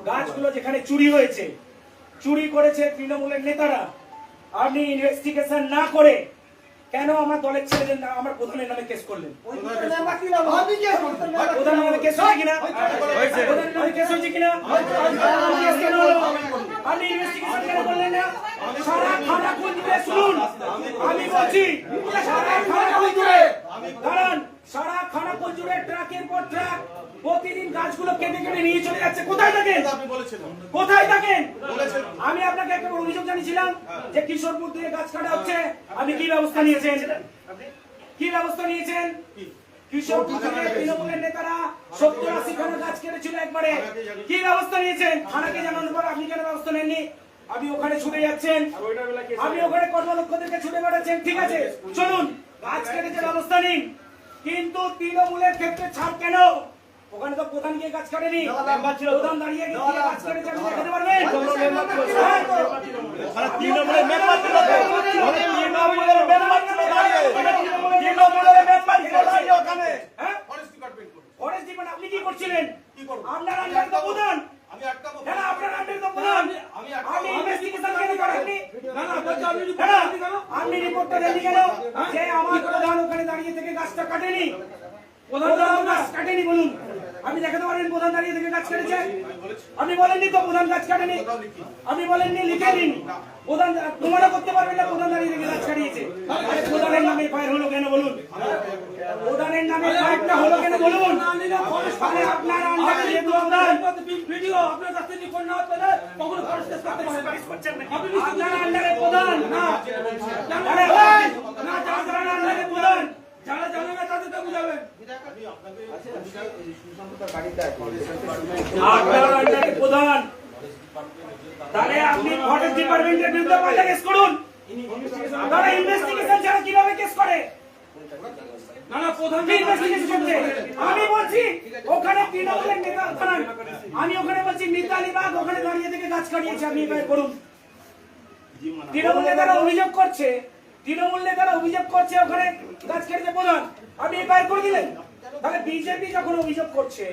গাছগুলো যেখানে চুরি হয়েছে, চুরি করেছে তৃণমূলের নেতারা, আপনি ইনভেস্টিগেশন না করে কেন আমার দলের ছেলেদের আমার প্রধানের নামে কেস করলেন? প্রধানের নামে কেস হয়েছে কিনা? প্রধানের নামে কেস হয়েছে কিনা? আপনি ইনভেস্টিগেশন কেন করলেন না? সারা খানাকুল জুড়ে শুনুন, আমি বলছি সারা খানাকুল জুড়ে দাঁড়ান, সারা খানাকুল জুড়ে ট্রাকের পর ট্রাক প্রতিদিন গাছগুলো কেটে কেটে নিয়ে চলে যাচ্ছে। কোথায় থাকেন? কোথায় থাকেন? আমি আপনাকে একটা অভিযোগ জানিয়েছিলাম যে কিশোরপুর থেকে গাছ কাটা হচ্ছে, আপনি কি ব্যবস্থা নিয়েছেন? কি ব্যবস্থা নিয়েছেন? কিশোরপুর থেকে তৃণমূলের নেতারা 70-80 খানা গাছ কেটেছিল একবারে, কি ব্যবস্থা নিয়েছেন? থানাকে জানানোর পর আপনি কেন ব্যবস্থা নেননি? আপনি ওখানে ছুটে যাচ্ছেন, আপনি ওখানে কর্মদক্ষদেরকে ছুটে বেড়াচ্ছেন। ঠিক আছে, চলুন গাছ কেটেছে ব্যবস্থা নিন, কিন্তু তৃণমূলের ক্ষেত্রে ছাড় কেন? ওখানে তো প্রধান গিয়ে গাছ কাটেনি, প্রধান দাঁড়িয়ে গিয়ে গাছ কেটেছে, আপনি দেখাতে পারবেন? তৃণমূলের মেম্বার ছিল, তৃণমূলের মেম্বার ছিল, তৃণমূলের মেম্বার ছিল ওখানে। হ্যাঁ, ফরেস্ট ডিপার্টমেন্ট আপনি কি করছিলেন? আপনার আন্ডারে তো প্রধান, আমি আটকাবো না, আপনার আন্ডারে তো প্রধান, আপনি ইনভেস্টিগেশন কেন করেননি? না না, আপনি রিপোর্টটা দেননি কেন যে আমার প্রধান ওখানে দাঁড়িয়ে থেকে গাছটা কাটেনি? প্রধান গাছ কাটেনি বলুন, আপনি দেখাতে পারবেন প্রধান দাঁড়িয়ে থেকে গাছ কেটেছে? আপনি বলেননি তো প্রধান গাছ কাটেনি, আপনি বলেননি, লিখে দিন। প্রধান প্রমাণ করতে পারবেন না প্রধান দাঁড়িয়ে থেকে গাছ কাটিয়েছে। প্রধানের নামে ফায়ার হলো কেন বলুন? প্রধানের নামে ফায়ারটা হলো কেন বলুন? আপনার আন্ডারে যেহেতু প্রধান ভিডিও আপনার কাছে রিপোর্ট না পেলে কখনো ফরেস্ট কেস করতে পারবেন না। আপনি আপনার আন্ডারে প্রধান না, না যারা আন্ডারে প্রধান, যারা জানে না তাদেরকে বুঝাবেন। আপনার আন্ডারে প্রধান, তাহলে আপনি ফরেস্ট ডিপার্টমেন্টের বিরুদ্ধে পাল্টা কেস করুন। তারা ইনভেস্টিগেশন ছাড়া কিভাবে কেস করে? না না, প্রধান ইনভেস্টিগেশন করছে। আমি বলছি ওখানে তৃণমূলের নেতা থানান, আমি ওখানে বলছি মিতালি বাগ ওখানে দাঁড়িয়ে থেকে গাছ কাটিয়েছে, আপনি এবার করুন। তৃণমূল নেতারা অভিযোগ করছে, তৃণমূল নেতারা অভিযোগ করছে ওখানে গাছ কেটেছে প্রধান, আপনি এবার করে দিলেন। তাহলে বিজেপি যখন অভিযোগ করছে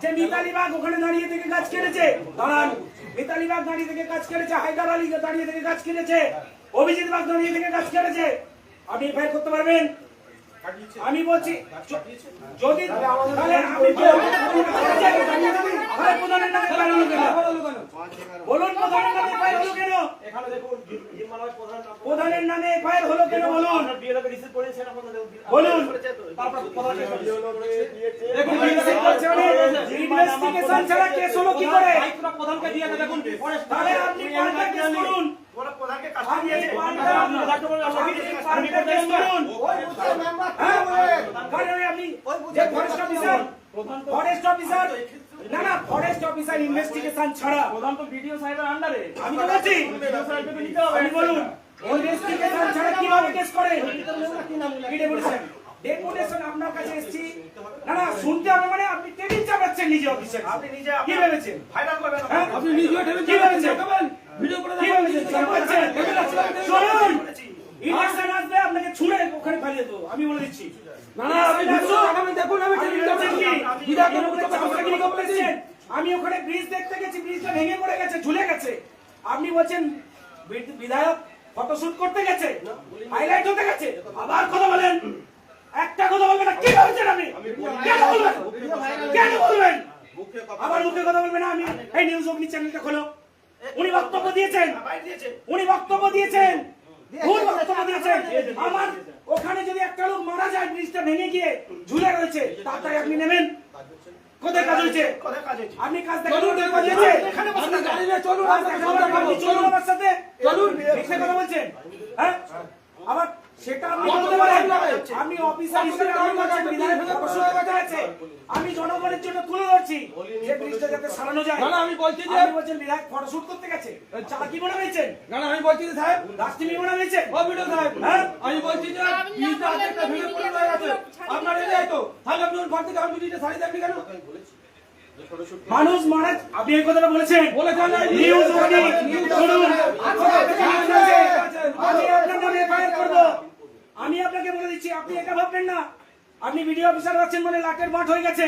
যে মিতালি বাগ ওখানে দাঁড়িয়ে থেকে গাছ কেটেছে, দাঁড়ান, মিতালি বাগ দাঁড়িয়ে থেকে গাছ কেটেছে, হায়দার আলী দাঁড়িয়ে থেকে গাছ কেটেছে, অভিজিৎ বাগ দাঁড়িয়ে থেকে গাছ কেটেছে, আপনি এফআইআর করতে পারবেন? আমি বলছি যদি তাহলে আপনি প্রধানের নামে ফায়ার হলো কেন বলুন? প্রধানের নামে ফায়ার হলো কেন? এখানে দেখুন প্রধানের নামে ফায়ার হলো কেন বলুন? বলুন দেখুন, ইনভেস্টিগেশন ছাড়া কেস হলো কি করে? প্রধানকে দিয়ে দেখুন, তাহলে আপনি পাল্টা কেস করুন। প্রধানকে কাছে দিয়েছে, ফরেস্ট অফিসার না না, ফরেস্ট অফিসার ইনভেস্টিগেশন ছাড়া প্রধান তো ভিডিও সাহেবের আন্ডারে। আমি তো বলছি আপনি বলুন ইনভেস্টিগেশন ছাড়া কিভাবে কেস করেন? কি বলেছেন? ডেপুটেশন আপনার কাছে এসেছি, না না শুনতে হবে মানে আপনি টেবিল চাপাচ্ছেন নিজে অফিসে। আপনি নিজে কি ভেবেছেন ভাইরাল করবেন? আপনি নিজে টেবিল কি ভেবেছেন? ভিডিও করে কি ভেবেছেন? শুনুন, ইলেকশন আসবে আপনাকে ছুঁড়ে ওখানে ফেলে দেবো, আমি বলে দিচ্ছি। না না, আপনি দেখুন, আমি টেবিল চাপাচ্ছি, বিধায়ক বলেছেন আমি ওখানে ব্রিজ দেখতে গেছি, ব্রিজটা ভেঙে পড়ে গেছে, ঝুলে গেছে। আপনি বলছেন বিধায়ক ফটোশুট করতে গেছে, হাইলাইট হতে গেছে, আবার কথা বলেন, একটা কথা বলবেন না। কি ভাবছেন আপনি? কেন বলবেন? কেন বলবেন? আবার মুখে কথা বলবেন না। আমি এই নিউজ অগ্নি চ্যানেলটা খোলো, উনি বক্তব্য দিয়েছেন, উনি বক্তব্য দিয়েছেন, ভুল বক্তব্য দিয়েছেন। আমার ওখানে যদি একটা লোক মারা যায়, ব্রিজটা ভেঙে গিয়ে ঝুলে রয়েছে, তাই আপনি নেবেন? কোথায় কাজ হয়েছে? আপনি কাজ দেখুন, কাজ হয়েছে এখানে বসে গাড়ি নিয়ে চলুন, আপনি চলুন আমার সাথে, চলুন। মিথ্যা কথা বলছেন, হ্যাঁ? আবার সেটা আপনি বলতে পারেন। আমি অফিসার হিসেবে আমি বলছি বিধানের ফটোশুট করতে আছে, আমি জনগণের জন্য তুলে ধরছি যে ব্রিজটা যাতে সারানো যায়। না আমি বলছি যে আপনি বলছেন বিধায়ক ফটোশুট করতে গেছে, চালাকি মনে হয়েছেন? না আমি বলছি যে সাহেব রাষ্ট্রী মনে হয়েছে? ও ভিডিও সাহেব, হ্যাঁ আমি বলছি যে ব্রিজটা একটা ভিডিও করে দেওয়া আছে আপনার এলাকায় তো, তাহলে আপনি ওর ঘর থেকে আমি ব্রিজটা সারিয়ে দেননি কেন? মানুষ মারা, আপনি এই কথাটা বলেছেন? নিউজ ওয়ানি শুনুন, আমি আপনার নামে এফআইআর করব। আমি আপনাকে বলে দিচ্ছি, আপনি এটা ভাববেন না আপনি ভিডিও অফিসার আছেন মানে লাটের মাঠ হয়ে গেছে,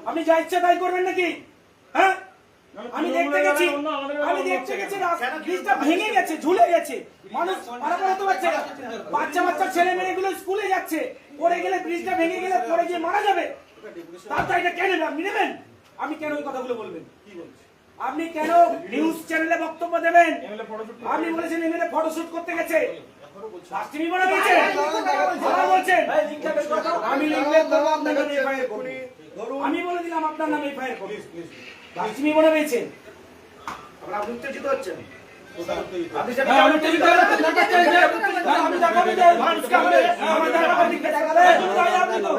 আপনি যা ইচ্ছা তাই করবেন নাকি? হ্যাঁ আমি দেখতে গেছি, ব্রিজটা ভেঙে গেছে, ঝুলে গেছে, মানুষ পারাপার হতে পারছে না। বাচ্চা বাচ্চা ছেলে মেয়েগুলো স্কুলে যাচ্ছে, পড়ে গেলে ব্রিজটা ভেঙে গেলে পড়ে গিয়ে মারা যাবে, তার এটা কেন আপনি নেবেন? আপনি কেন ওই কথাগুলো বলবেন? আপনি কেন নিউজ চ্যানেলে বক্তব্য দেবেন? আপনি বলেছেন এমএলএ ফটোশুট করতে গেছে, রাষ্ট্রী মনে হয়েছে? বলছেন আমি লিখবেন করবো আপনার নামে এফআইআর করব, আমি বলে দিলাম আপনার নামে এফআইআর করব, রাষ্ট্রী মনে হয়েছে? আপনি উত্তেজিত হচ্ছেন, আপনি সেটা আমি উত্তেজিত হচ্ছেন না, আমি দেখাবো যে মানুষকে আমি আমার জায়গা দিকে দেখালে আপনি তো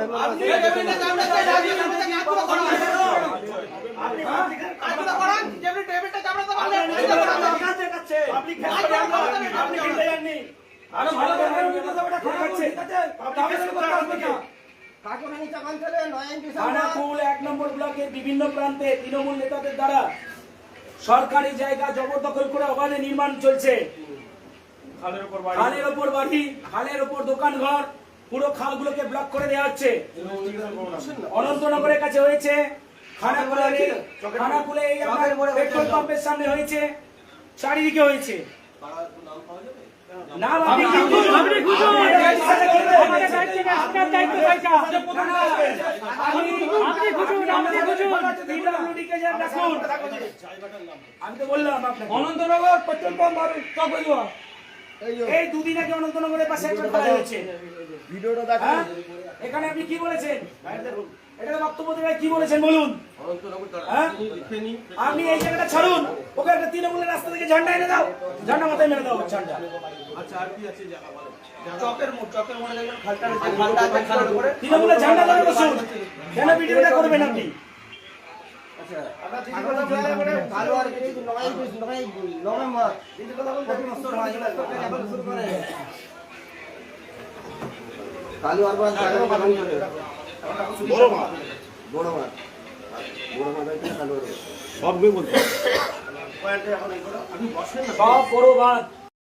আপনি খানাকুল 1 নম্বর ব্লকের বিভিন্ন প্রান্তে তৃণমূল নেতাদের দ্বারা সরকারি জায়গা জবরদখল করে অবাধে নির্মাণ চলছে। খালের ওপর বাড়ি, খালের ওপর দোকান ঘর, পুরো খালগুলোকে ব্লক করে দেওয়া হচ্ছে। অনন্তনগরের কাছে হয়েছে, খানাকুলে এই আপনার পেট্রোল পাম্পের সামনে হয়েছে, চারিদিকে হয়েছে। নাম আপনি আমি তো বললাম আপনাকে অনন্তনগর পেট্রোল পাম্প আর চক হইলো এই দুদিন আগে অনন্তনগরের পাশে একটা ফেলা হয়েছে, ভিডিওটা দেখেন। এখানে আপনি কি বলেছেন? এটা বক্তব্য দেবে কি বলেছেন বলুন? আপনি এই জায়গাটা ছাড়ুন, ওকে একটা তৃণমূলের রাস্তা থেকে ঝান্ডা এনে দাও, ঝান্ডা মাথায় মেরে দাও ঝান্ডা। আচ্ছা আর কি আছে জায়গা বলেন? চকের মোড়ে দেখবেন খালটা আছে, খালটা আছে, খালের উপরে তৃণমূলের ঝান্ডা ধরে বসুন, কেন ভিডিওটা করবেন আপনি? আচ্ছা আমরা দিদি কথা বলে মানে ভালো আর কি নয় নভেম্বর দিদি কথা বলতে প্রতিবছর হয় এখন শুরু করে কালু আর বাস জায়গা বানানো হবে বড় মাছ সব বলতে পয়েন্টে এখন এগুলো আপনি বসেন না, সব বড় মাছ